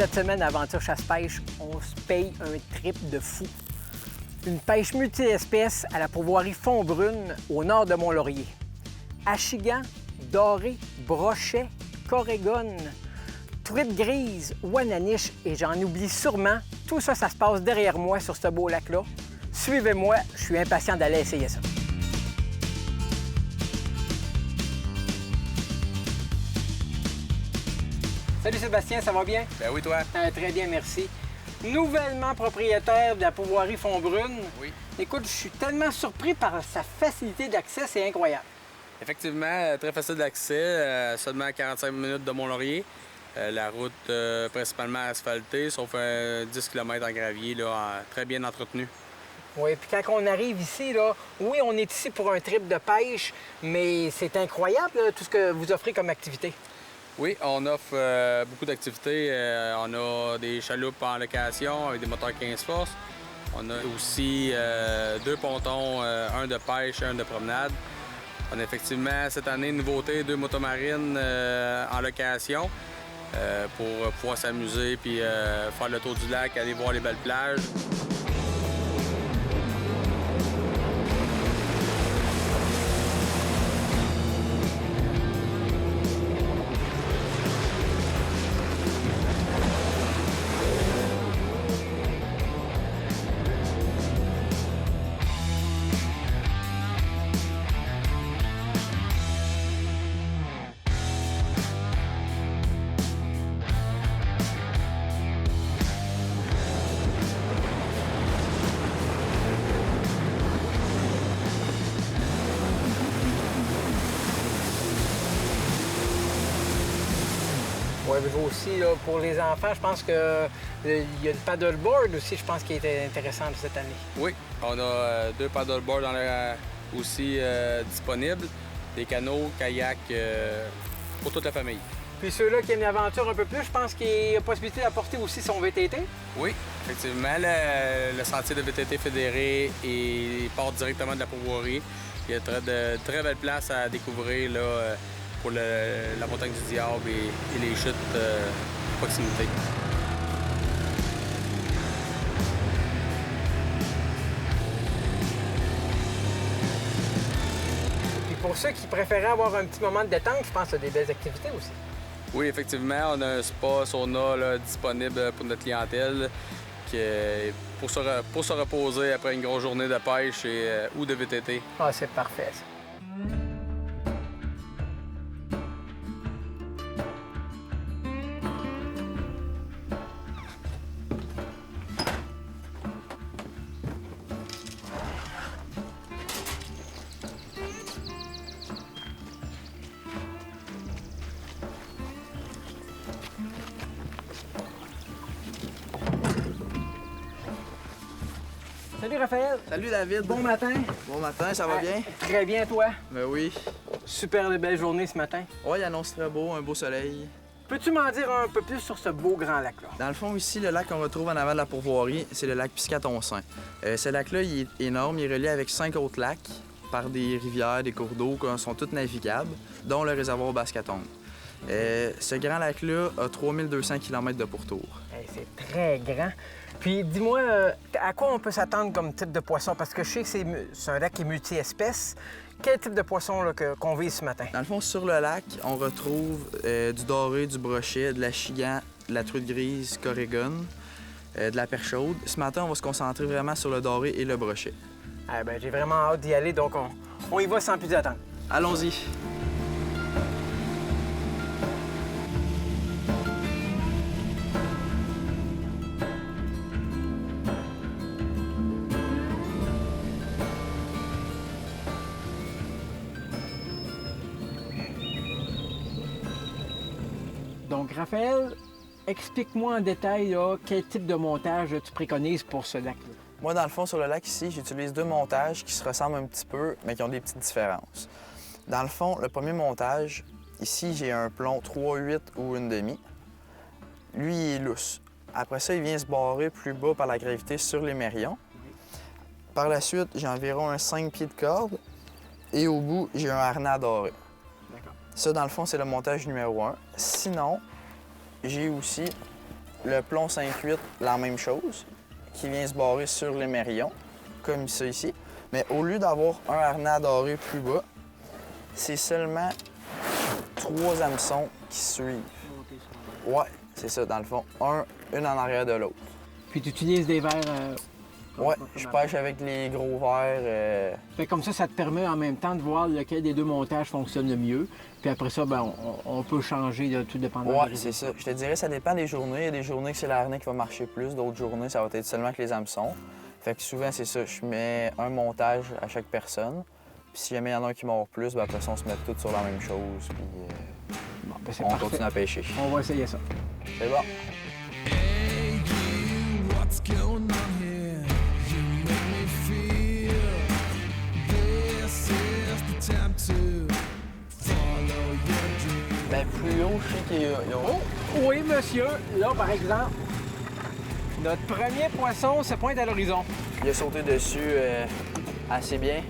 Cette semaine, à Aventure Chasse-Pêche, on se paye un trip de fou. Une pêche multi-espèces à la pourvoirie Fond-Brune, au nord de Mont-Laurier. Achigan, doré, brochet, corégone, truite grise, ouananiche et j'en oublie sûrement. Tout ça, ça se passe derrière moi sur ce beau lac-là. Suivez-moi, je suis impatient d'aller essayer ça. Salut Sébastien, ça va bien? Ben oui, toi? Très bien, merci. Nouvellement propriétaire de la pourvoirie Fond-Brune. Oui. Écoute, je suis tellement surpris par sa facilité d'accès, c'est incroyable. Effectivement, très facile d'accès, seulement 45 minutes de Mont-Laurier. La route principalement asphaltée, sauf 10 km en gravier, là, très bien entretenu. Oui, puis quand on arrive ici, là, oui, on est ici pour un trip de pêche, mais c'est incroyable là, tout ce que vous offrez comme activité. Oui, on offre beaucoup d'activités. On a des chaloupes en location avec des moteurs 15 forces. On a aussi 2 pontons, un de pêche et un de promenade. On a effectivement cette année une nouveauté, 2 motomarines en location pour pouvoir s'amuser puis faire le tour du lac, aller voir les belles plages. Oui, mais aussi, là, pour les enfants, je pense qu'il y a le paddleboard aussi, je pense, qui est intéressant cette année. Oui, on a 2 paddleboards aussi disponibles, des canots, kayaks pour toute la famille. Puis ceux-là qui aiment l'aventure un peu plus, je pense qu'il y a possibilité d'apporter aussi son VTT. Oui, effectivement, le sentier de VTT fédéré part directement de la pourvoirie. Il y a de très belles places à découvrir là, pour la montagne du Diable et les chutes à proximité. Puis pour ceux qui préféraient avoir un petit moment de détente, je pense qu'il y a des belles activités aussi. Oui, effectivement, on a un spa sauna là, disponible pour notre clientèle pour se reposer après une grosse journée de pêche ou de VTT. Ah, c'est parfait, ça. Salut Raphaël. Salut David. Bon matin. Bon matin, ça va bien? Très bien, toi. Ben oui. Super belle journée ce matin. Ouais, il annonce très beau, un beau soleil. Peux-tu m'en dire un peu plus sur ce beau grand lac-là? Dans le fond, ici, le lac qu'on retrouve en avant de la pourvoirie, c'est le lac Piscatonsin. Ce lac-là, il est énorme. Il est relié avec 5 autres lacs par des rivières, des cours d'eau qui sont toutes navigables, dont le réservoir Bascaton. Ce grand lac-là a 3200 km de pourtour. Hey, c'est très grand. Puis dis-moi, à quoi on peut s'attendre comme type de poisson? Parce que je sais que c'est un lac qui est multi-espèces. Quel type de poisson qu'on vise ce matin? Dans le fond, sur le lac, on retrouve du doré, du brochet, de l'achigan, de la truite grise, corégone, de la perche chaude. Ce matin, on va se concentrer vraiment sur le doré et le brochet. Ah ben, j'ai vraiment hâte d'y aller, donc on y va sans plus attendre. Allons-y. Donc, Raphaël, explique-moi en détail là, quel type de montage tu préconises pour ce lac-là. Moi, dans le fond, sur le lac ici, j'utilise 2 montages qui se ressemblent un petit peu, mais qui ont des petites différences. Dans le fond, le premier montage, ici, j'ai un plomb 3,8 ou 1,5. Lui, il est lousse. Après ça, il vient se barrer plus bas par la gravité sur les mérions. Par la suite, j'ai environ un 5 pieds de corde et au bout, j'ai un harnais doré. Ça, dans le fond, c'est le montage numéro 1. Sinon, j'ai aussi Le plomb 5-8, la même chose, qui vient se barrer sur l'émerillon, comme ça ici. Mais au lieu d'avoir un harnais à dorer plus bas, c'est seulement 3 hameçons qui suivent. Ouais, c'est ça, dans le fond. Une en arrière de l'autre. Puis tu utilises des verres... Ouais, je pêche avec les gros verres. Fait comme ça te permet en même temps de voir lequel des deux montages fonctionne le mieux. Puis après ça, ben, on peut changer de tout dépendant. Ouais, c'est ça. Je te dirais, ça dépend des journées. Il y a des journées que c'est le harnais qui va marcher plus, d'autres journées, ça va être seulement avec les hameçons. Fait que souvent, c'est ça. Je mets un montage à chaque personne. Puis si jamais il y en a un qui mord plus, ben après ça, on se met tous sur la même chose. Puis Bon, ben, c'est on parfait. continue à pêcher. On va essayer ça. C'est bon. Hey, you, what's going on here? You make me feel this is the time to follow your dream. Ben plus haut, je sais qu'il y a... Oh, oui, monsieur. Là, par exemple, notre premier poisson se pointe à l'horizon. Il a sauté dessus assez bien.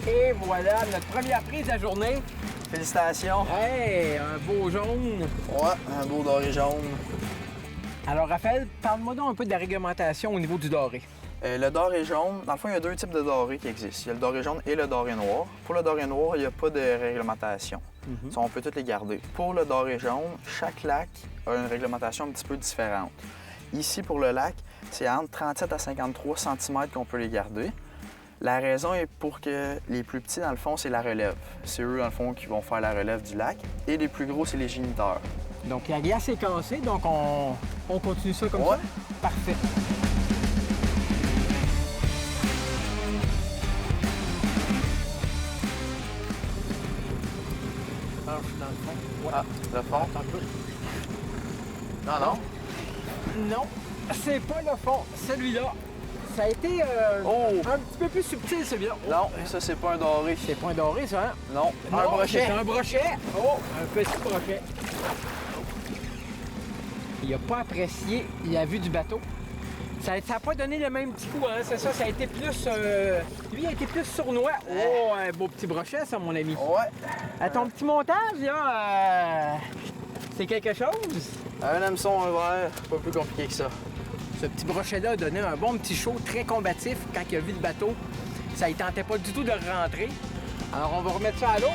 Et voilà, notre première prise de la journée. Félicitations. Hey, un beau jaune. Ouais, un beau doré jaune. Alors, Raphaël, parle-moi donc un peu de la réglementation au niveau du doré. Le doré jaune, dans le fond, il y a 2 types de doré qui existent. Il y a le doré jaune et le doré noir. Pour le doré noir, il n'y a pas de réglementation. Ça, on peut tous les garder. Pour le doré jaune, chaque lac a une réglementation un petit peu différente. Ici, pour le lac, c'est entre 37 à 53 cm qu'on peut les garder. La raison est pour que les plus petits, dans le fond, c'est la relève. C'est eux, dans le fond, qui vont faire la relève du lac. Et les plus gros, c'est les géniteurs. Donc, la glace est cassée, donc on continue ça comme Ouais. ça? Parfait. Alors, je suis dans le fond. Ouais. Ah, le fond? Attends un peu. Non, non. Non, c'est pas le fond. Celui-là, ça a été Oh! un petit peu plus subtil, celui-là. Oh, Non, ça, c'est pas un doré. c'est pas un doré, ça, hein? Non, un Non, brochet. c'est un brochet. Oh, un petit brochet. Il n'a pas apprécié la vue du bateau. Ça n'a pas donné le même petit coup, hein? C'est ça, ça a été plus... Lui, il a été plus sournois. Oh, un beau petit brochet, ça, mon ami. Ouais. À ton petit montage, là, c'est quelque chose. Un hameçon, un verre, pas plus compliqué que ça. Ce petit brochet-là a donné un bon petit show très combatif quand il a vu le bateau. Ça ne tentait pas du tout de rentrer. Alors, on va remettre ça à l'eau.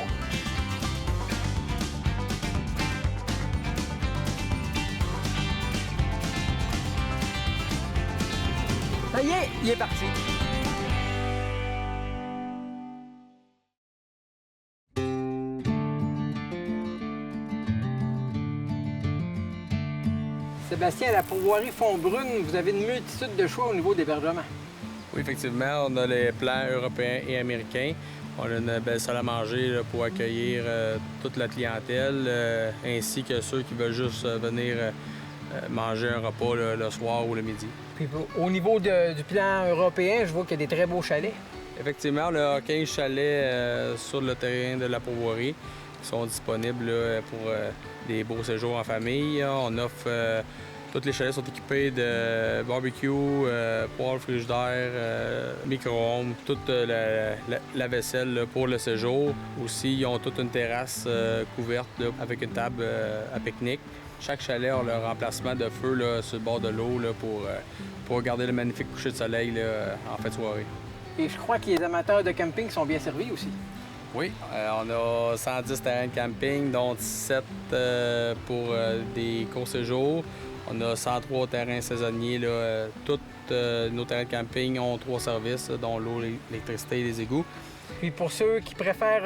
Ça y est, il est parti. Sébastien, à la pourvoirie Fond-Brune, vous avez une multitude de choix au niveau d'hébergement. Oui, effectivement, on a les plans européens et américains. On a une belle salle à manger là, pour accueillir toute la clientèle, ainsi que ceux qui veulent juste venir manger un repas le soir ou le midi. Puis au niveau du plan européen, je vois qu'il y a des très beaux chalets. Effectivement, on a 15 chalets sur le terrain de la pourvoirie qui sont disponibles là, pour des beaux séjours en famille. On offre... tous les chalets sont équipés de barbecue, poêle frigidaire, micro-ondes, toute la vaisselle là, pour le séjour. Aussi, ils ont toute une terrasse couverte là, avec une table à pique-nique. Chaque chalet a leur emplacement de feu là, sur le bord de l'eau là, pour regarder le magnifique coucher de soleil là, en fin de soirée. Et je crois que les amateurs de camping sont bien servis aussi. Oui, on a 110 terrains de camping, dont 17 pour des courts séjours. On a 103 terrains saisonniers. Là. Tous nos terrains de camping ont 3 services, dont l'eau, l'électricité et les égouts. Puis pour ceux qui préfèrent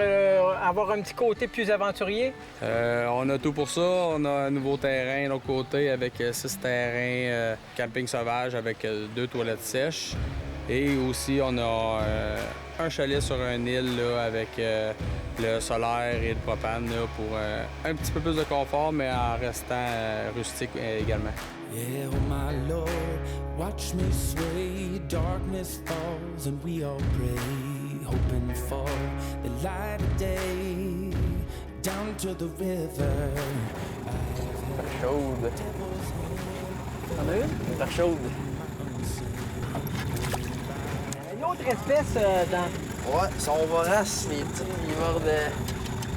avoir un petit côté plus aventurier, on a tout pour ça. On a un nouveau terrain de l'autre côté avec 6 terrains camping sauvage avec 2 toilettes sèches. Et aussi, on a un chalet sur une île là, avec le solaire et le propane là, pour un petit peu plus de confort, mais en restant rustique également. Yeah, oh my Lord, watch me sway. Darkness falls and we all pray, hoping for the light of day. Down to the river. Chaude. t'en as une? Super chaude. Une autre espèce dans... Ouais, ils sont voraces, les petites, ils mordent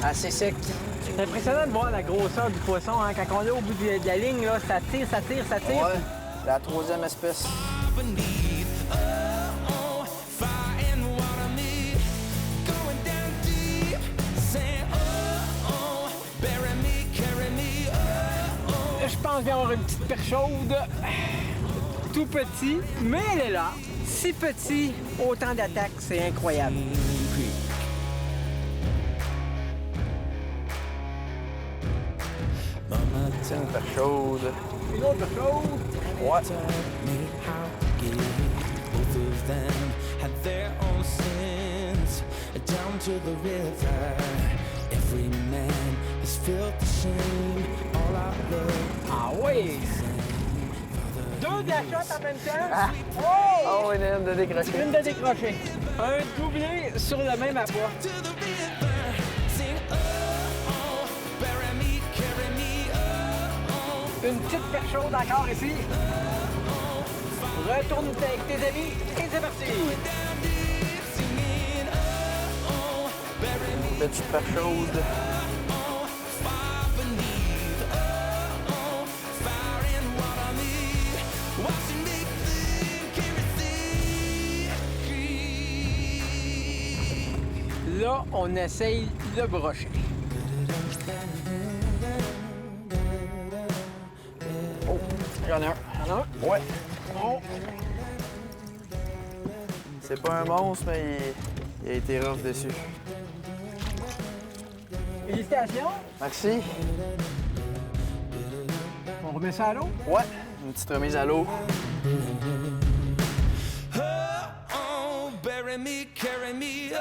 Assez sec. C'est impressionnant de voir la grosseur du poisson. Hein? Quand on est au bout de la ligne, là, ça tire, ça tire, ça tire. Ouais, la troisième espèce. Je pense qu'il va y avoir une petite perche chaude. Tout petit, mais elle est là. Si petit, autant d'attaques, c'est incroyable. C'est une perche chaude. Une autre perche chaude. Ouais. Both of them had their own sins. Down to the river, every man has felt the shame. All our love. Ah oui! Deux de la shot en même temps. Ah. Oh! Oh, une de décrocher. Une de décrocher. Un doublé sur le même appât. To the river, sing oh oh, bury me, carry me oh oh. Une petite perche chaude encore ici. Retourne avec tes amis et c'est parti! Petite perche chaude. Là, on essaye le brochet. Oh, il y en a un. Il y en a un? Ouais. Oh. C'est pas un monstre, mais il a été rough dessus. Félicitations. Merci. On remet ça à l'eau? Ouais, une petite remise à l'eau. Oh oh, bury me, carry me oh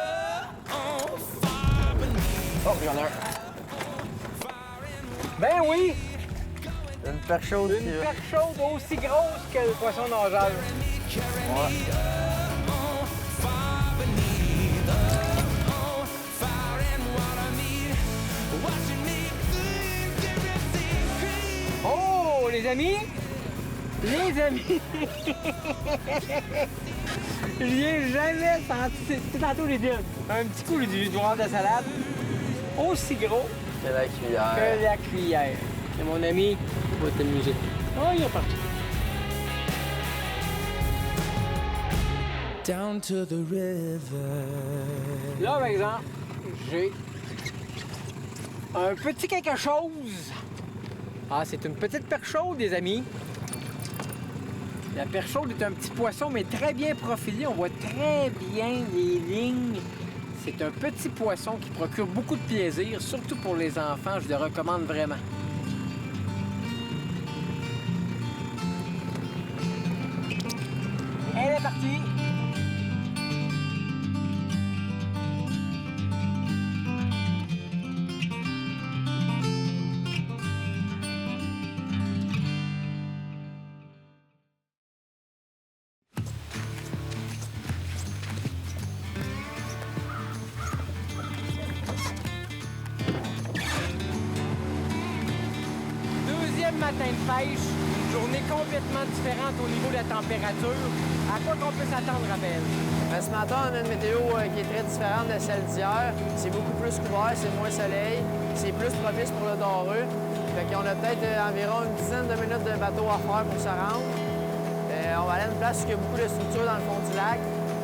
oh, far beneath. Oh, il y en a un. Ben oui! Une perche chaude. Une perche chaude aussi grosse que le poisson nageur. Ouais. Oh, les amis! Les amis! Je n'ai jamais senti... C'est tantôt les deux. Un petit coup du noir de salade. Aussi gros C'est la cuillère. que la cuillère. Et mon ami va t'amuser. Oh, il est parti. Down to the river. Là, par exemple, j'ai un petit quelque chose. Ah, c'est une petite perche chaude, les amis. La perche chaude est un petit poisson, mais très bien profilé. On voit très bien les lignes. C'est un petit poisson qui procure beaucoup de plaisir, surtout pour les enfants. Je le recommande vraiment. Elle est partie. Deuxième matin de pêche, journée complètement différente au niveau de la température. À quoi qu'on peut s'attendre, Raphaël? Ben, ce matin, on a une météo qui est très différente de celle d'hier. C'est beaucoup plus couvert, c'est moins soleil, c'est plus propice pour le doreux. Fait qu'on a peut-être environ une dizaine de minutes de bateau à faire pour se rendre. On va aller à une place où il y a beaucoup de structures dans le fond du lac,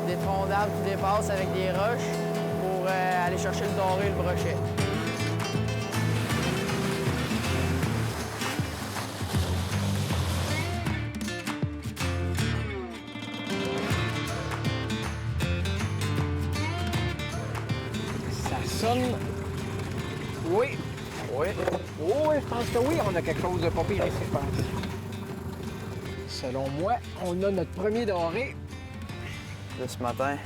des troncs d'arbres qui dépassent avec des roches pour aller chercher le doré et le brochet. Ça sonne. Oui. Oui. Oh, oui, je pense que oui, on a quelque chose de pas pire ici, je pense. Selon moi, on a notre premier doré De ce matin.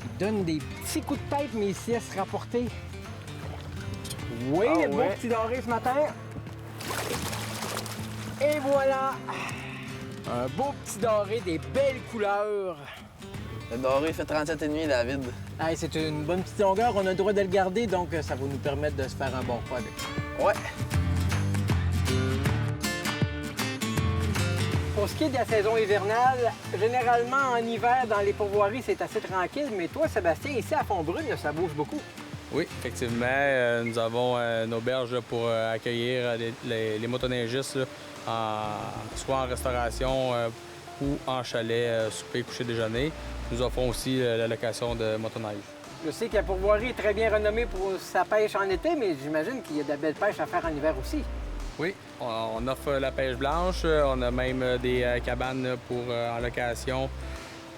qui donne des petits coups de tête, mais ici à se rapporter. Oui, Ah le beau ouais. petit doré ce matin. Et voilà! Un beau petit doré, des belles couleurs. Le doré fait 37,5, David. Hey, c'est une bonne petite longueur, on a le droit de le garder, donc ça va nous permettre de se faire un bon repas avec. Ouais. Pour ce qui est de la saison hivernale, généralement en hiver, dans les pourvoiries, c'est assez tranquille, mais toi, Sébastien, ici à Fond-Brune, ça bouge beaucoup. Oui, effectivement, nous avons une auberge là, pour accueillir les motoneigistes, là, soit en restauration ou en chalet, souper, coucher, déjeuner. Nous offrons aussi la location de motoneige. Je sais que la pourvoirie est très bien renommée pour sa pêche en été, mais j'imagine qu'il y a de la belle pêche à faire en hiver aussi. Oui, on offre la pêche blanche. On a même des cabanes en location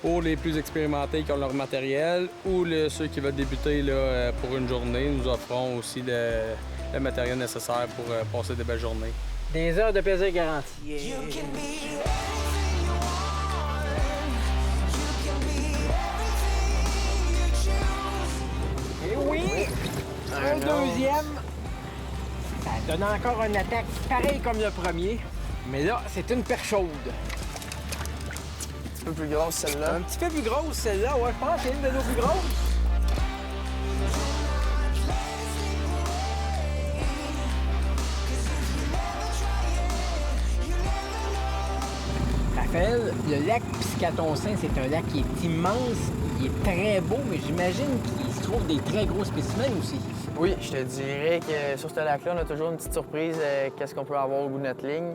pour les plus expérimentés qui ont leur matériel ou ceux qui veulent débuter là, pour une journée. Nous offrons aussi le matériel nécessaire pour passer de belles journées. Des heures de plaisir garanties. Et oui, un deuxième. Ça donne encore une attaque pareil comme le premier. Mais là, c'est une perche chaude. Un petit peu plus grosse, celle-là. Un petit peu plus grosse, celle-là. Ouais, je pense que c'est une de nos plus grosses. Raphaël, le lac Piscatonssin, c'est un lac qui est immense, il est très beau, mais j'imagine qu'il se trouve des très gros spécimens aussi. Oui, je te dirais que sur ce lac-là, on a toujours une petite surprise qu'est-ce qu'on peut avoir au bout de notre ligne.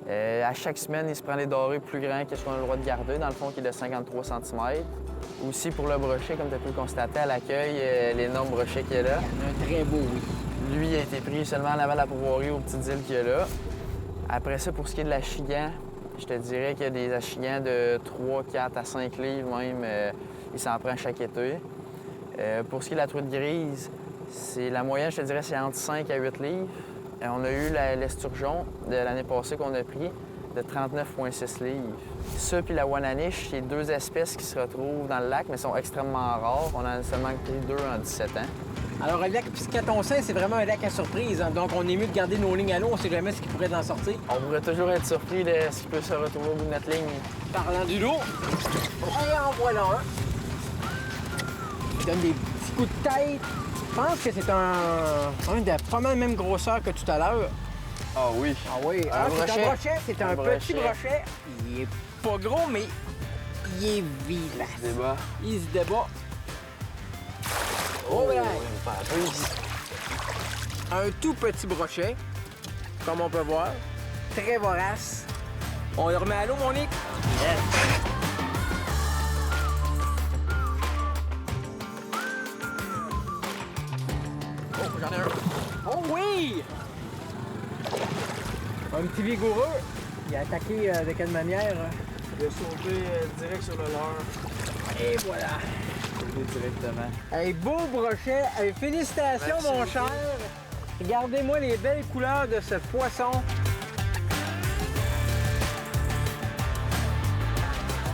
À chaque semaine, il se prend des dorés plus grands que ce qu'on a le droit de garder, dans le fond, qui est de 53 cm. Aussi, pour le brochet, comme tu as pu le constater à l'accueil, l'énorme brochet qu'il y a là. Il y en a un très beau, oui. Lui, il a été pris seulement en avant de la pourvoirie aux petites îles qu'il y a là. Après ça, pour ce qui est de l'achigan, je te dirais qu'il y a des achigans de 3, 4 à 5 livres même. Il s'en prend chaque été. Pour ce qui est de la truite grise, la moyenne, je te dirais, c'est entre 5 à 8 livres. On a eu l'esturgeon de l'année passée qu'on a pris de 39,6 livres. Ça puis la wananiche, c'est deux espèces qui se retrouvent dans le lac, mais sont extrêmement rares. On en a seulement pris 2 en 17 ans. Alors, le lac Piscatonssin, c'est vraiment un lac à surprise. Hein? Donc, on est mieux de garder nos lignes à l'eau. On ne sait jamais ce qui pourrait en sortir. On pourrait toujours être surpris de ce qui peut se retrouver au bout de notre ligne. Parlant du lot, et en voilà un. Il donne des petits coups de tête. Je pense que c'est un de pas mal même grosseur que tout à l'heure. Ah oui. Ah oui, c'est un brochet. C'est un petit brochet. Il est pas gros, mais il est vivace. Il se débat. Il se débat. Oh, ouais. Un tout petit brochet, comme on peut voir. Très vorace. On le remet à l'eau, mon Nick? Yes. Oh, j'en ai un. Oh oui! Un petit vigoureux. Il a attaqué de quelle manière? Il a sauté direct sur le leurre. Et voilà. Directement. Hey, beau brochet. Hey, félicitations, Merci mon beaucoup. cher. Regardez-moi les belles couleurs de ce poisson.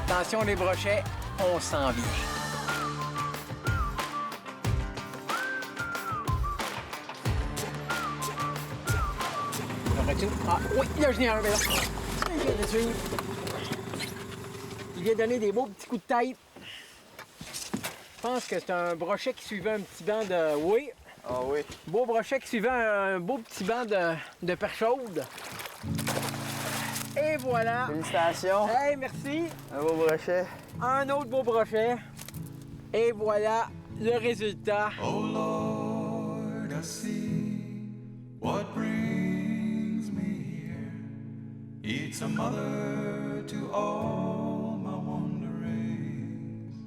Attention les brochets, on s'en vient. Ah oui, là je n'ai un, mais là. Il vient de suivre. Il vient donner des beaux petits coups de tête. Je pense que c'est un brochet qui suivait un petit banc de... Oui. Ah oui. Beau brochet qui suivait un beau petit banc de perche chaude. Et voilà. Félicitations. Hey, merci. Un beau brochet. Un autre beau brochet. Et voilà le résultat. Oh Lord, I see what brings me here. It's a mother to all my wanderings.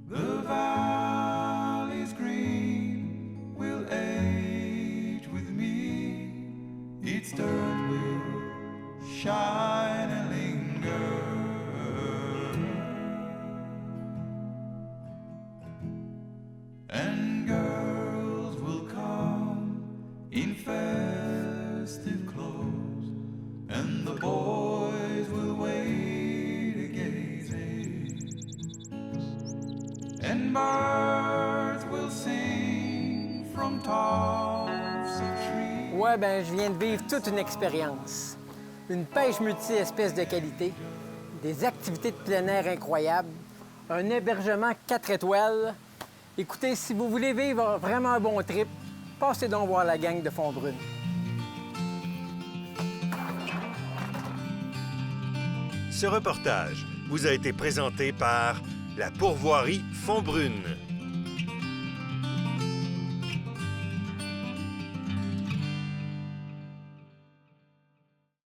The valley's green will age with me. Its dirt will shine and linger. And girls will come in festive clothes, and the boys will wait a gazing, and birds will sing from tops of trees. Ouais, ben je viens de vivre toute une expérience. Une pêche multi-espèces de qualité, des activités de plein air incroyables, un hébergement 4 étoiles. Écoutez, si vous voulez vivre vraiment un bon trip, passez donc voir la gang de Fond-Brune. Ce reportage vous a été présenté par la pourvoirie Fond-Brune.